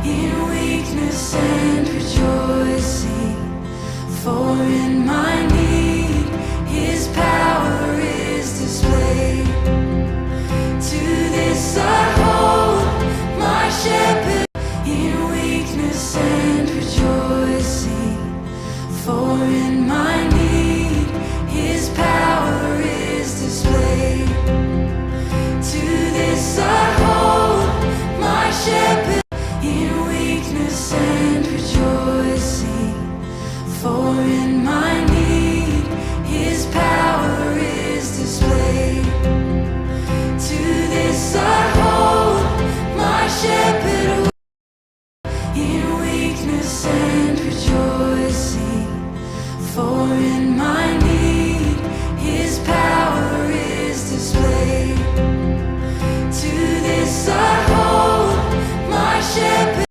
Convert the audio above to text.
in weakness and rejoicing. For in my need, His power is displayed. To this I hold my shepherd in weakness and rejoicing. For in my need, His power is displayed. To this I hold my shepherd in weakness and rejoicing. For in my need, His power is displayed. To this I